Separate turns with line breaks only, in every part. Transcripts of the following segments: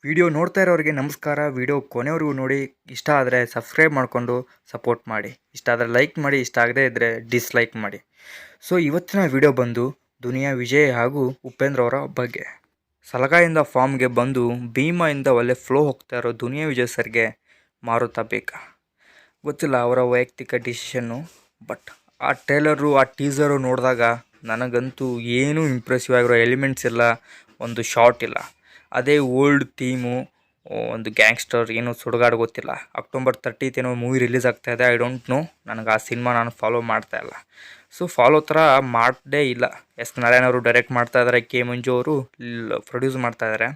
Video ನೋಡ್ತಾ ಇರೋರಿಗೆ ನಮಸ್ಕಾರ. ವಿಡಿಯೋ ಕೊನೆವರೆಗೂ ನೋಡಿ. ಇಷ್ಟ ಆದರೆ ಸಬ್ಸ್ಕ್ರೈಬ್ ಮಾಡಿಕೊಂಡು ಸಪೋರ್ಟ್ ಮಾಡಿ. ಇಷ್ಟ ಆದರೆ ಲೈಕ್ ಮಾಡಿ, ಇಷ್ಟ ಆಗದೇ ಇದ್ದರೆ ಡಿಸ್ಲೈಕ್ ಮಾಡಿ. ಸೊ ಇವತ್ತಿನ ವಿಡಿಯೋ ಬಂದು ದುನಿಯಾ ವಿಜಯ್ ಹಾಗೂ ಉಪೇಂದ್ರ ಅವರ ಬಗ್ಗೆ. ಸಲಗಾಯಿಂದ ಫಾರ್ಮ್ಗೆ ಬಂದು ಭೀಮಾಯಿಂದ ಒಳ್ಳೆ ಫ್ಲೋ ಹೋಗ್ತಾ ಇರೋ ದುನಿಯಾ ವಿಜಯ್ ಸರ್ಗೆ ಮಾರುತ್ತಾ ಬೇಕಾ ಗೊತ್ತಿಲ್ಲ, ಅವರ ವೈಯಕ್ತಿಕ ಡಿಸಿಷನ್ನು. ಬಟ್ ಆ ಟ್ರೇಲರು, ಆ ಟೀಸರು ನೋಡಿದಾಗ ನನಗಂತೂ ಏನೂ ಇಂಪ್ರೆಸಿವ್ ಆಗಿರೋ ಎಲಿಮೆಂಟ್ಸ್ ಇಲ್ಲ, ಒಂದು ಶಾರ್ಟ್ ಇಲ್ಲ. ಅದೇ ಓಲ್ಡ್ ಥೀಮು, ಒಂದು ಗ್ಯಾಂಗ್ಸ್ಟರ್, ಏನೋ ಸುಡುಗಾಡು ಗೊತ್ತಿಲ್ಲ. ಅಕ್ಟೋಬರ್ 30th ಏನೋ ಮೂವಿ ರಿಲೀಸ್ ಆಗ್ತಾಯಿದೆ. ಐ ಡೋಂಟ್ ನೋ, ನನಗೆ ಆ ಸಿನಿಮಾ ನಾನು ಫಾಲೋ ಮಾಡ್ತಾ ಇಲ್ಲ. ಸೊ ಫಾಲೋ ಥರ ಮಾಡದೇ ಇಲ್ಲ. ಎಸ್ ನಾರಾಯಣ್ ಅವರು ಡೈರೆಕ್ಟ್ ಮಾಡ್ತಾ ಇದ್ದಾರೆ, ಕೆ ಮಂಜು ಅವರು ಪ್ರೊಡ್ಯೂಸ್ ಮಾಡ್ತಾ ಇದ್ದಾರೆ.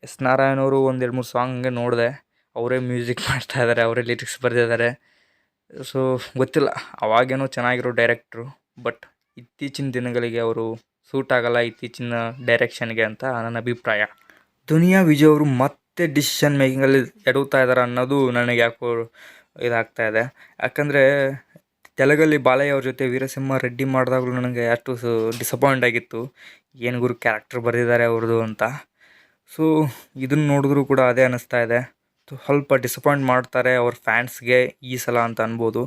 ಎಸ್ ನಾರಾಯಣ್ ಅವರು ಒಂದು 2-3 ಸಾಂಗ್ ಹಂಗೆ ನೋಡಿದೆ. ಅವರೇ ಮ್ಯೂಸಿಕ್ ಮಾಡ್ತಾ ಇದ್ದಾರೆ, ಅವರೇ ಲಿರಿಕ್ಸ್ ಬರೆದಿದ್ದಾರೆ. ಸೊ ಗೊತ್ತಿಲ್ಲ, ಅವಾಗೇನೋ ಚೆನ್ನಾಗಿರೋ ಡೈರೆಕ್ಟ್ರು, ಬಟ್ ಇತ್ತೀಚಿನ ದಿನಗಳಿಗೆ ಅವರು ಸೂಟ್ ಆಗಲ್ಲ ಇತ್ತೀಚಿನ ಡೈರೆಕ್ಷನ್ಗೆ ಅಂತ ನನ್ನ ಅಭಿಪ್ರಾಯ. ದುನಿಯಾ ವಿಜಯ್ ಅವರು ಮತ್ತೆ ಡಿಸಿಷನ್ ಮೇಕಿಂಗಲ್ಲಿ ಎಡುತ್ತಾ ಇದ್ದಾರೆ ಅನ್ನೋದು ನನಗೆ ಯಾಕೋ ಇದಾಗ್ತಾ ಇದೆ. ಯಾಕಂದರೆ ತೆಲುಗಲ್ಲಿ ಬಾಲಯ್ಯ ಅವ್ರ ಜೊತೆ ವೀರಸಿಂಹ ರೆಡ್ಡಿ ಮಾಡಿದಾಗಲೂ ನನಗೆ ಅಷ್ಟು ಡಿಸಪಾಯಿಂಟ್ ಆಗಿತ್ತು. ಏನು ಗುರು ಕ್ಯಾರೆಕ್ಟರ್ ಬರೆದಿದ್ದಾರೆ ಅವ್ರದ್ದು ಅಂತ. ಸೊ ಇದನ್ನು ನೋಡಿದ್ರೂ ಕೂಡ ಅದೇ ಅನ್ನಿಸ್ತಾ ಇದೆ. ಸ್ವಲ್ಪ ಡಿಸಪಾಯಿಂಟ್ ಮಾಡ್ತಾರೆ ಅವ್ರ ಫ್ಯಾನ್ಸ್ಗೆ ಈ ಸಲ ಅಂತ ಅನ್ಬೋದು.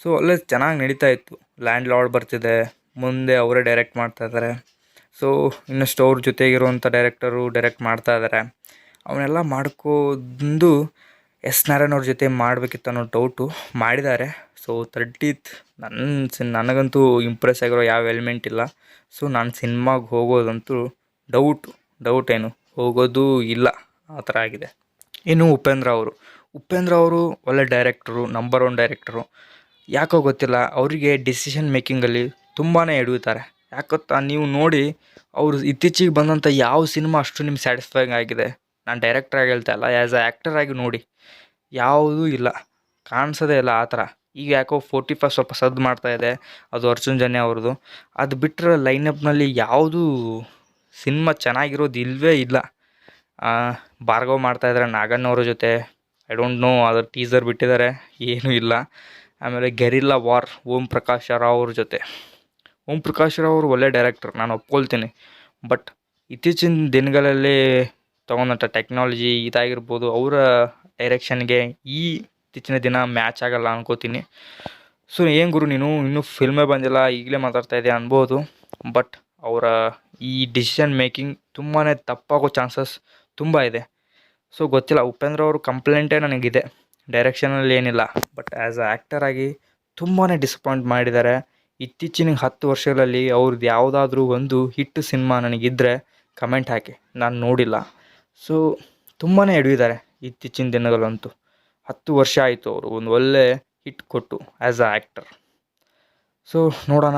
ಸೊ ಅಲ್ಲೇ ಚೆನ್ನಾಗಿ ನಡೀತಾ ಇತ್ತು. ಲ್ಯಾಂಡ್ ಲಾರ್ಡ್ ಬರ್ತಿದೆ, ಮುಂದೆ ಅವರೇ ಡೈರೆಕ್ಟ್ ಮಾಡ್ತಾ ಇದ್ದಾರೆ. ಸೊ ಇನ್ನಷ್ಟು ಅವ್ರ ಜೊತೆಗಿರುವಂಥ ಡೈರೆಕ್ಟರು ಡೈರೆಕ್ಟ್ ಮಾಡ್ತಾ ಇದ್ದಾರೆ. ಅವನ್ನೆಲ್ಲ ಮಾಡ್ಕೋದು ಎಸ್ ನಾರಾಯಣ್ ಅವ್ರ ಜೊತೆ ಮಾಡಬೇಕಿತ್ತು ಅನ್ನೋ ಡೌಟು. ಮಾಡಿದ್ದಾರೆ. ಸೊ 30th ನನಗಂತೂ ಇಂಪ್ರೆಸ್ ಆಗಿರೋ ಯಾವ ಎಲಿಮೆಂಟ್ ಇಲ್ಲ. ಸೊ ನಾನು ಸಿನಿಮಾಗೆ ಹೋಗೋದಂತೂ ಡೌಟ್ ಏನು ಹೋಗೋದು ಇಲ್ಲ, ಆ ಥರ ಆಗಿದೆ. ಇನ್ನು ಉಪೇಂದ್ರ ಅವರು ಒಳ್ಳೆ ಡೈರೆಕ್ಟರು, ನಂಬರ್ 1 ಡೈರೆಕ್ಟರು. ಯಾಕೋ ಗೊತ್ತಿಲ್ಲ, ಅವರಿಗೆ ಡಿಸಿಷನ್ ಮೇಕಿಂಗಲ್ಲಿ ತುಂಬಾ ಎಡುತ್ತಾರೆ. ಯಾಕತ್ತಾ ನೀವು ನೋಡಿ, ಅವರು ಇತ್ತೀಚೆಗೆ ಬಂದಂಥ ಯಾವ ಸಿನಿಮಾ ಅಷ್ಟು ನಿಮ್ಗೆ ಸ್ಯಾಟಿಸ್ಫೈಯಿಂಗ್ ಆಗಿದೆ, ನಾನು ಡೈರೆಕ್ಟ್ರಾಗಿ ಹೇಳ್ತಾ ಇಲ್ಲ, ಆ್ಯಸ್ ಅ ಆ್ಯಕ್ಟರಾಗಿ ನೋಡಿ, ಯಾವುದೂ ಇಲ್ಲ, ಕಾಣಿಸೋದೇ ಇಲ್ಲ ಆ ಥರ. ಈಗ ಯಾಕೋ 45 ಸ್ವಲ್ಪ ಸದ್ದು ಮಾಡ್ತಾಯಿದೆ, ಅದು ಅರ್ಜುನ್ ಜನ್ಯ ಅವ್ರದ್ದು. ಅದು ಬಿಟ್ಟರೆ ಲೈನಪ್ನಲ್ಲಿ ಯಾವುದೂ ಸಿನಿಮಾ ಚೆನ್ನಾಗಿರೋದು ಇಲ್ಲವೇ ಇಲ್ಲ. ಭಾರ್ಗವ್ ಮಾಡ್ತಾಯಿದ್ದಾರೆ ನಾಗಣ್ಣ ಅವ್ರ ಜೊತೆ. ಐ ಡೋಂಟ್ ನೋ, ಅದು ಟೀಸರ್ ಬಿಟ್ಟಿದ್ದಾರೆ, ಏನೂ ಇಲ್ಲ. ಆಮೇಲೆ ಗೆರಿಲ್ಲಾ ವಾರ್ ಓಂ ಪ್ರಕಾಶ್ ರಾವ್ ಅವ್ರ ಜೊತೆ. ಓಂ ಪ್ರಕಾಶ್ ರಾವ್ ಅವರು ಒಳ್ಳೆ ಡೈರೆಕ್ಟರ್, ನಾನು ಒಪ್ಕೊಳ್ತೀನಿ. ಬಟ್ ಇತ್ತೀಚಿನ ದಿನಗಳಲ್ಲಿ ತೊಗೊಂಡಂಥ ಟೆಕ್ನಾಲಜಿ ಇದಾಗಿರ್ಬೋದು, ಅವರ ಡೈರೆಕ್ಷನ್ಗೆ ಈ ಇತ್ತೀಚಿನ ದಿನ ಮ್ಯಾಚ್ ಆಗಲ್ಲ ಅನ್ಕೋತೀನಿ. ಸೊ ಏನು ಗುರು ನೀನು ಇನ್ನೂ ಫಿಲ್ಮೇ ಬಂದಿಲ್ಲ, ಈಗಲೇ ಮಾತಾಡ್ತಾ ಇದೆಯಾ ಅನ್ಬೋದು. ಬಟ್ ಅವರ ಈ ಡಿಸಿಷನ್ ಮೇಕಿಂಗ್ ತುಂಬಾ ತಪ್ಪಾಗೋ ಚಾನ್ಸಸ್ ತುಂಬ ಇದೆ. ಸೊ ಗೊತ್ತಿಲ್ಲ, ಉಪೇಂದ್ರ ಅವರು ಕಂಪ್ಲೇಂಟೇ ನನಗಿದೆ, ಡೈರೆಕ್ಷನಲ್ಲಿ ಏನಿಲ್ಲ. ಬಟ್ ಆ್ಯಸ್ ಅ ಆ್ಯಕ್ಟರಾಗಿ ತುಂಬಾ ಡಿಸಪಾಯಿಂಟ್ ಮಾಡಿದ್ದಾರೆ. ಇತ್ತೀಚಿನ 10 ವರ್ಷಗಳಲ್ಲಿ ಅವ್ರದ್ದು ಯಾವುದಾದ್ರೂ ಒಂದು ಹಿಟ್ ಸಿನಿಮಾ ನನಗಿದ್ದರೆ ಕಮೆಂಟ್ ಹಾಕಿ, ನಾನು ನೋಡಿಲ್ಲ. ಸೊ ತುಂಬಾ ಎಡವಿದ್ದಾರೆ ಇತ್ತೀಚಿನ ದಿನಗಳಂತೂ. 10 ವರ್ಷ ಆಯಿತು ಅವರು ಒಂದು ಒಳ್ಳೆ ಹಿಟ್ ಕೊಟ್ಟು ಆ್ಯಸ್ ಅ ಆ್ಯಕ್ಟರ್. ಸೊ ನೋಡೋಣ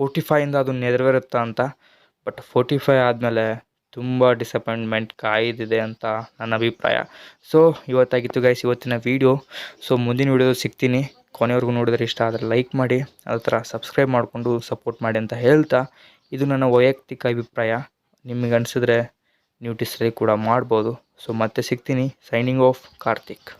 45ಇಂದ ಅದು ನೆರವೇರುತ್ತಾ ಅಂತ. ಬಟ್ 45 ಆದಮೇಲೆ ತುಂಬ ಡಿಸಪಾಯಿಂಟ್ಮೆಂಟ್ ಕಾಯ್ದಿದೆ ಅಂತ ನನ್ನ ಅಭಿಪ್ರಾಯ. ಸೊ ಇವತ್ತಾಗಿತ್ತು ಗೈಸ್ ಇವತ್ತಿನ ವೀಡಿಯೋ. ಸೊ ಮುಂದಿನ ವೀಡಿಯೋ ಸಿಗ್ತೀನಿ. ಕೊನೆವರೆಗೂ ನೋಡಿದರೆ ಇಷ್ಟ ಆದರೆ ಲೈಕ್ ಮಾಡಿ, ಅದೇ ಥರ ಸಬ್ಸ್ಕ್ರೈಬ್ ಮಾಡಿಕೊಂಡು ಸಪೋರ್ಟ್ ಮಾಡಿ ಅಂತ ಹೇಳ್ತಾ, ಇದು ನನ್ನ ವೈಯಕ್ತಿಕ ಅಭಿಪ್ರಾಯ. ನಿಮಗೆ ಅನಿಸಿದ್ರೆ ನೀವು ಡಿಸ್ಲೈಕ್ ಕೂಡ ಮಾಡ್ಬೋದು. ಸೊ ಮತ್ತೆ ಸಿಗ್ತೀನಿ. Signing off Karthik.